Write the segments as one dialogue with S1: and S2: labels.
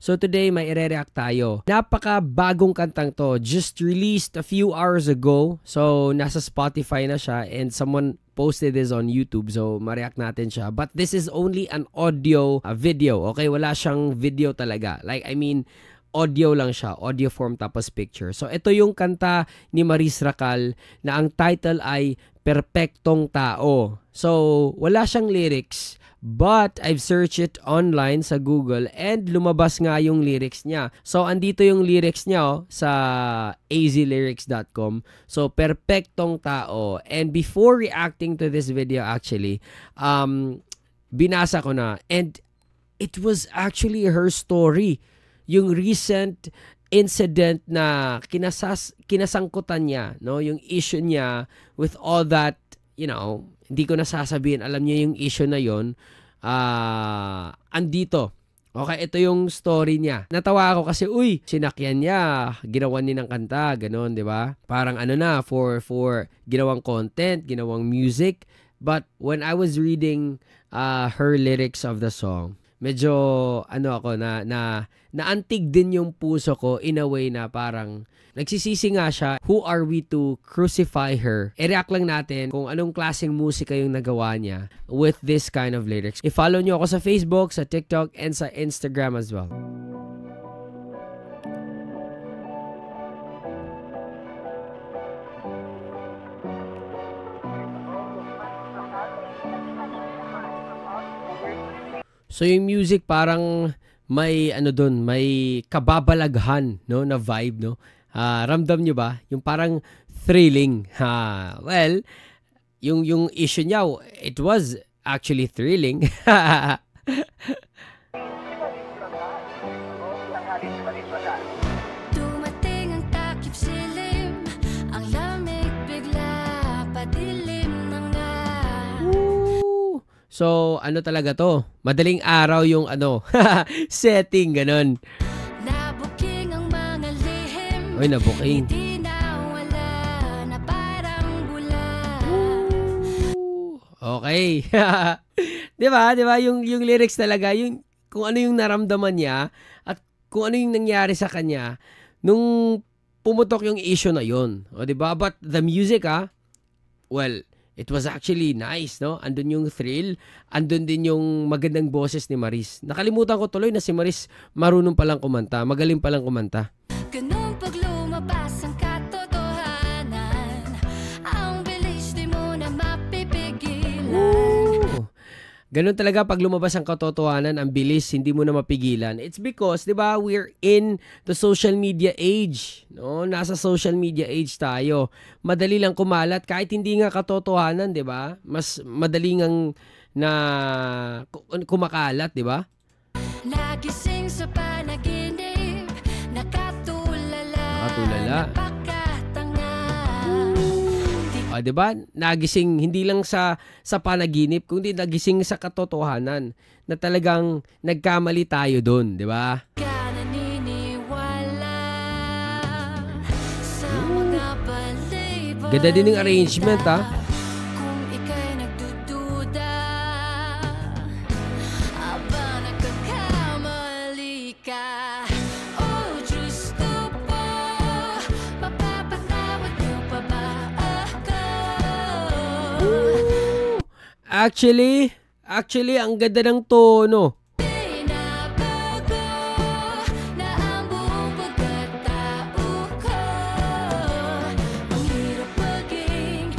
S1: So today may ire-react tayo. Napaka bagong kantang to, just released a few hours ago. So nasa Spotify na siya and someone posted this on YouTube, so ma-react natin siya. But this is only an audio video, okay? Wala siyang video talaga. Like, I mean, audio lang siya, audio form tapos picture. So ito yung kanta ni Maris Racal na ang title ay Perpektong Tao. So wala siyang lyrics, but I've searched it online sa Google and lumabas nga yung lyrics niya. So andito yung lyrics niya sa azlyrics.com. So Perpektong Tao. And before reacting to this video actually, binasa ko na and it was actually her story. Yung recent incident na kinasangkutan niya, no? Yung issue niya with all that, you know, hindi ko nasasabihin, alam niya yung issue na yon. Andito. Okay, ito yung story niya. Natawa ako kasi, sinakyan niya, ginawan niya ng kanta, ganun, di ba? Parang ano na, for ginawang content, ginawang music. But when I was reading her lyrics of the song, medyo ako naantig din yung puso ko in a way na parang nagsisisi nga siya. Who are we to crucify her? I-react lang natin kung anong klaseng musika yung nagawa niya with this kind of lyrics. I-follow nyo ako sa Facebook, sa TikTok, and sa Instagram as well. So yung music parang may doon, may kababalaghan, no, na vibe, no. Ramdam nyo ba? Yung parang thrilling. Well, yung issue niya, it was actually thrilling.
S2: Dumating ang takip silim, ang lamig bigla padilim na nga.
S1: So, ano talaga to? Madaling araw yung setting, ganun.
S2: Nabuking ang mga lihim.
S1: Oy, nabuking.
S2: Hindi na wala na parang bula.
S1: Okay. 'Di ba? Yung lyrics talaga, yung kung ano yung naramdaman niya at kung ano yung nangyari sa kanya nung pumutok yung issue na yon. O 'di ba? But the music, well, it was actually nice, no? Andun yung thrill, andun din yung magandang boses ni Maris. Nakalimutan ko tuloy na si Maris marunong palang kumanta, magaling palang kumanta.
S2: Ganun pag lumabas ang katotohanan, ang bilis di mo na mapipigilan.
S1: Ganun talaga pag lumabas ang katotohanan, ang bilis, hindi mo na mapigilan. It's because, 'di ba, we're in the social media age, no? Nasa social media age tayo. Madali lang kumalat kahit hindi nga katotohanan, 'di ba? Mas madali ngang na kumakalat, 'di ba?
S2: Nagising sa panaginip, nakatulala.
S1: O, 'di ba? Nagising hindi lang sa panaginip, kundi nagising sa katotohanan na talagang nagkamali tayo doon, 'di ba? Ganda din ng arrangement,
S2: Kung ika'y nagdududa, aba nagkakamali ka. Oh, Justo po, mapapatawad niyo pa ba ako?
S1: Actually, ang ganda ng tono.
S2: Pinabago na ang buong pagkatao ko. Ang hirap maging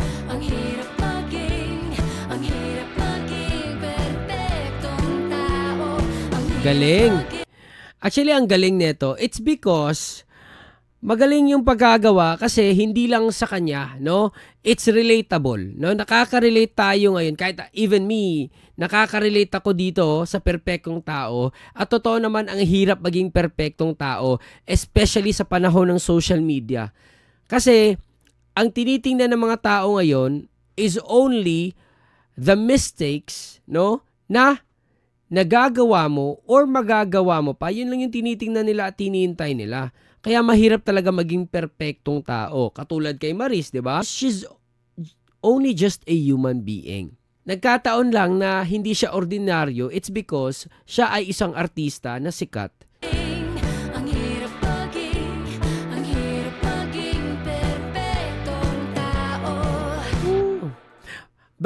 S2: perpektong tao.
S1: Galing. Actually, ang galing nito, it's because magaling yung pagkagawa kasi hindi lang sa kanya, no? It's relatable, no? Nakaka-relate tayo ngayon. Kahit even me, nakaka-relate ako dito sa perpektong tao. At totoo naman, ang hirap maging perpektong tao, especially sa panahon ng social media. Kasi, ang tinitingnan ng mga tao ngayon is only the mistakes, no? Na nagagawa mo or magagawa mo pa. Yun lang yung tinitingnan nila at hinihintay nila. Kaya mahirap talaga maging perpektong tao. Katulad kay Maris, di ba? She's only just a human being. Nagkataon lang na hindi siya ordinaryo. It's because siya ay isang artista na sikat.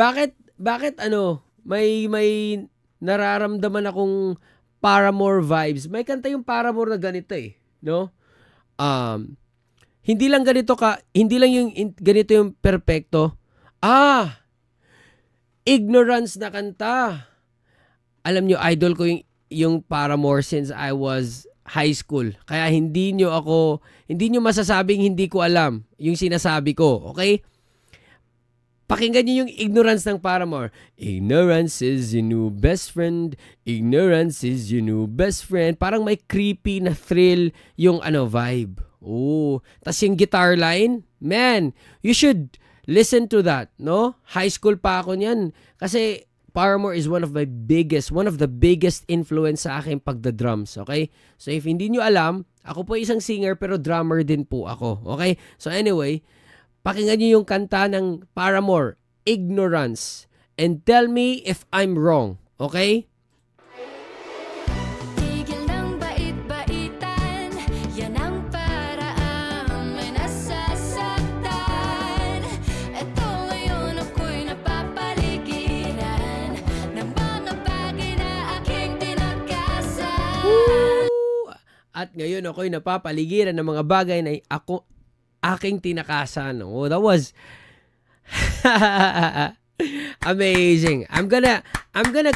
S1: Bakit may nararamdaman akong Paramore vibes. May kanta yung Paramore na ganito no? Hindi lang yung ganito yung perpekto. Ignorance na kanta. Alam nyo, idol ko yung Paramore since I was high school. Kaya hindi nyo masasabing hindi ko alam yung sinasabi ko. Okay? Pakinggan nyo yung ignorance ng Paramore. Ignorance is your new best friend. Ignorance is your new best friend. Parang may creepy na thrill yung vibe. Tas yung guitar line, man, you should listen to that, no? High school pa ako niyan. Kasi Paramore is one of the biggest influence sa akin pagda-drums, okay? So if hindi nyo alam, ako po isang singer pero drummer din po ako, okay? So anyway, pakinggan nyo yung kanta ng Paramore, Ignorance, and tell me if I'm wrong, okay?
S2: Tigil ng bait-baitan, yan ang paraang may nasasaktan. Eto ngayon ako'y napapaligiran ng mga bagay na aking tinakasan.
S1: At ngayon ako'y napapaligiran ng mga bagay na aking tinakasan. That was amazing. I'm gonna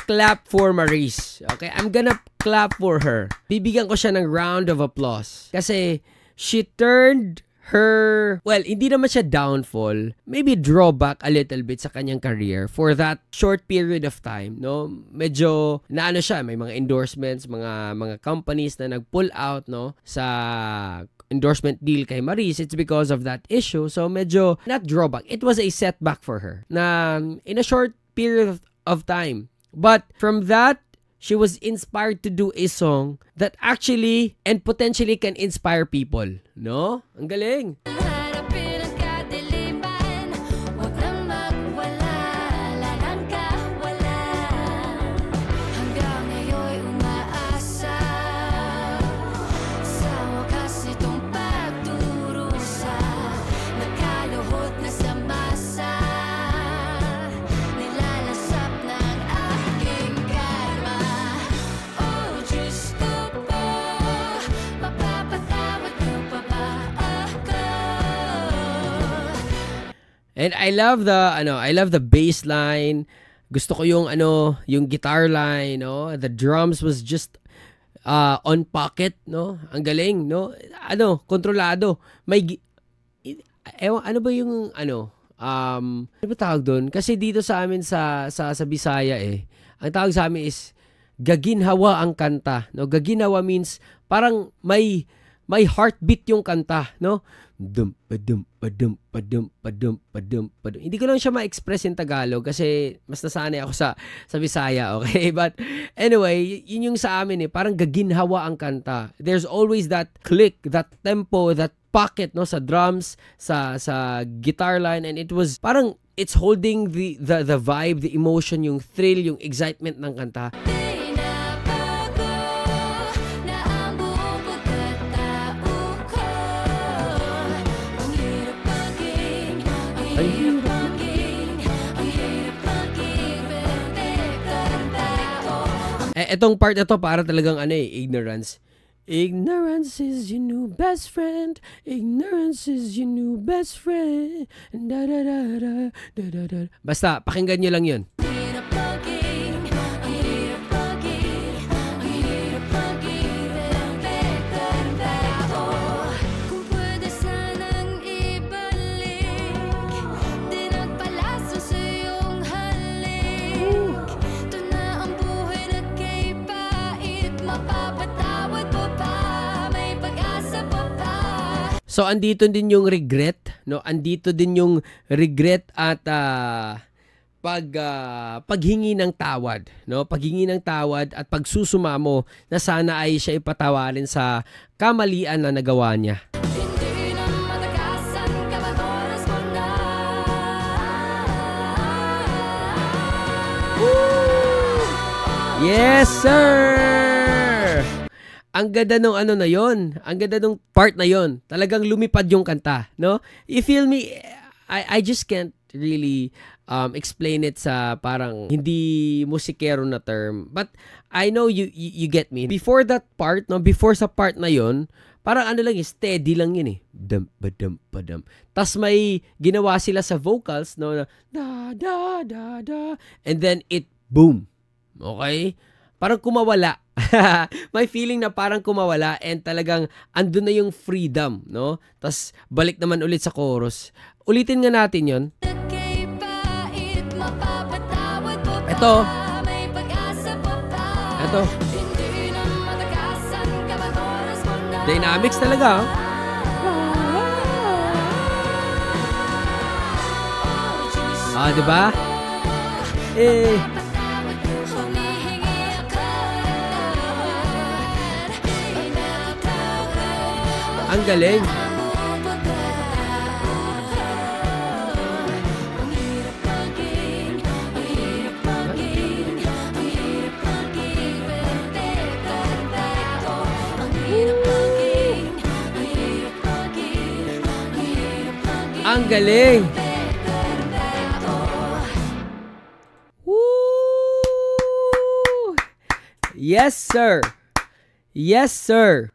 S1: clap for Maurice. Okay? I'm gonna clap for her. Bibigyan ko siya ng round of applause. Kasi she turned her, hindi naman siya downfall, maybe drawback a little bit sa kanyang career for that short period of time, no? Medyo siya, may mga endorsements, mga companies na nag-pull out, no, sa endorsement deal kay Maurice. It's because of that issue. So medyo not drawback, it was a setback for her na in a short period of time. But from that, she was inspired to do a song that actually and potentially can inspire people. No? Ang galing.
S2: Harapin ang kadiliman, huwag nang magwala, lanang kawalan. Hanggang ngayon'y umaasa, sa wakas itong pagdurusa, nakaluhod na sa masa, nilalasap ng aking karma. Oh, Diyos ko po, mapapatawad ko pa ba ako?
S1: And I love the bass line. Gusto ko yung yung guitar line, no? The drums was just on pocket, no? Ang galing, no? Kontrolado. Ano ba yung ano ba tawag doon? Kasi dito sa amin sa Bisaya ang tawag sa amin is gaginhawa ang kanta, no? Gaginhawa means parang may heartbeat yung kanta, no? Dum padum padum padum padum padum padum. Hindi ko lang siya ma-express in Tagalog kasi mas nasanay ako sa Bisaya, okay? But anyway, yun yung sa amin parang gaginhawa ang kanta. There's always that click, that tempo, that pocket, no, sa drums, sa guitar line, and it was parang it's holding the vibe, the emotion, yung thrill, yung excitement ng kanta.
S2: Di nabago na ang buong pagkatao ko. Ang hirap maging perfectong tao.
S1: Etong part na to para talagang ignorance. Ignorance is your new best friend. Ignorance is your new best friend. Da da da da da da da. Basta pakinggan nyo lang yun.
S2: Ang hirap maging perfectong tao. Kung pwede sanang ibalik din ang palaso sa iyong halik. Ito na ang buhay na kay pait, mapapatawad mo pa, may pag-asa pa ba?
S1: So andito din yung regret, no? Andito din yung regret at paghingi ng tawad, no? Paghingi ng tawad at pagsusumamo na sana ay siya ipatawarin sa kamalian na nagawa niya.
S2: Hindi na matakasan kapag oras mo na.
S1: Yes, sir! Ang ganda nung na yon. Ang ganda nung part na yon. Talagang lumipad yung kanta, no? You feel me? I just can't really explain it sa parang hindi musikero na term. But I know you get me. Before that part, no, before sa part na yon, parang ano lang, steady lang yun eh. Dum, badum, badum. Tas may ginawa sila sa vocals, no, na da, da, da, da. And then it, boom. Okay? Parang kumawala. May feeling na parang kumawala and talagang andun na yung freedom, no? Tas balik naman ulit sa chorus. Ulitin nga natin yon.
S2: Nagkaipaid, mapapatawad mo pa.
S1: Ito.
S2: May pag-asa pa ba?
S1: Ito.
S2: Hindi na matagasan kapag oras mo na.
S1: Dynamics talaga, oh. Ah, diba? Eh,
S2: Patawad, humihingi ako ng pinatawad.
S1: ang galing. Ang galing. Woo! Yes, sir. Yes, sir.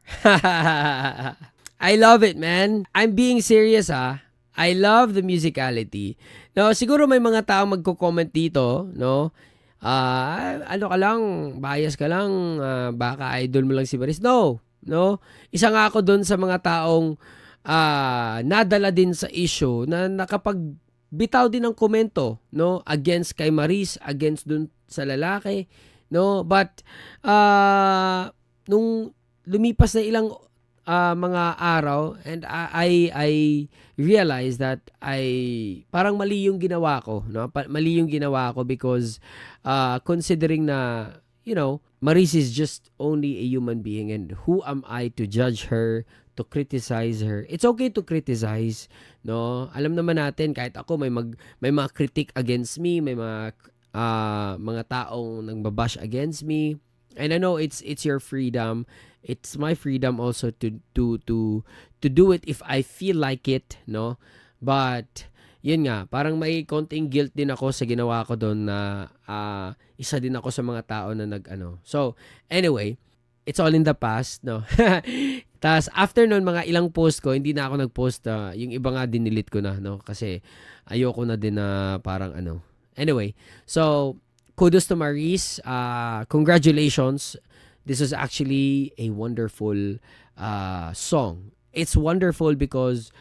S1: I love it, man. I'm being serious, ah. I love the musicality. No, siguro may mga taong magko-comment dito, no? Ano ka lang, bias ka lang, baka idol mo lang si Maris. No, no. Isa nga ako doon sa mga taong nadala din sa issue na nakapagbitaw din ng komento, no, against kay Maris, against dun sa lalaki, no, but nung lumipas na ilang mga araw and I realized that parang mali yung ginawa ko, no, mali yung ginawa ko because considering na, you know, Maris is just only a human being and who am I to judge her, to criticize her. It's okay to criticize, no? Alam naman natin kahit ako may mga critic against me, may mga taong nangbabash against me. And I know it's your freedom. It's my freedom also to do it if I feel like it, no? But yun nga, parang may konting guilt din ako sa ginawa ko doon na isa din ako sa mga tao na nag-ano. So, anyway, it's all in the past, no? Tas after nun, mga ilang post ko, hindi na ako nag-post. Yung iba nga dinilit ko na, no? Kasi ayoko na din na parang ano. Anyway, so kudos to Maris. Congratulations. This was actually a wonderful song. It's wonderful because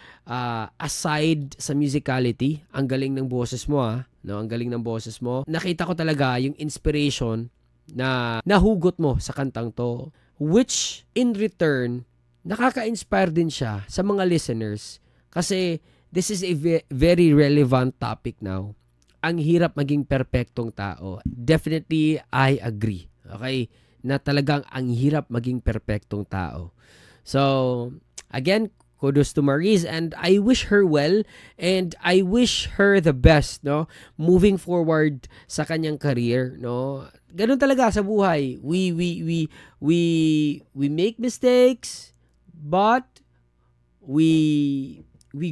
S1: aside sa musicality, ang galing ng boses mo, no? Ang galing ng boses mo. Nakita ko talaga yung inspiration na nahugot mo sa kantang to, which in return nakaka-inspire din siya sa mga listeners kasi this is a very relevant topic now. Ang hirap maging perpektong tao. Definitely, I agree. Okay? Na talagang ang hirap maging perpektong tao. So, again, kudos to Maris and I wish her well and I wish her the best, no? Moving forward sa kanyang career, no? Ganun talaga sa buhay. We make mistakes, but we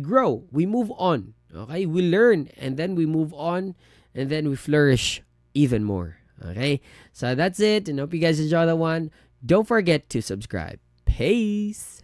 S1: grow, we move on, okay, we learn and then we move on and then we flourish even more. Okay, so that's it and hope you guys enjoy that one. Don't forget to subscribe. Peace.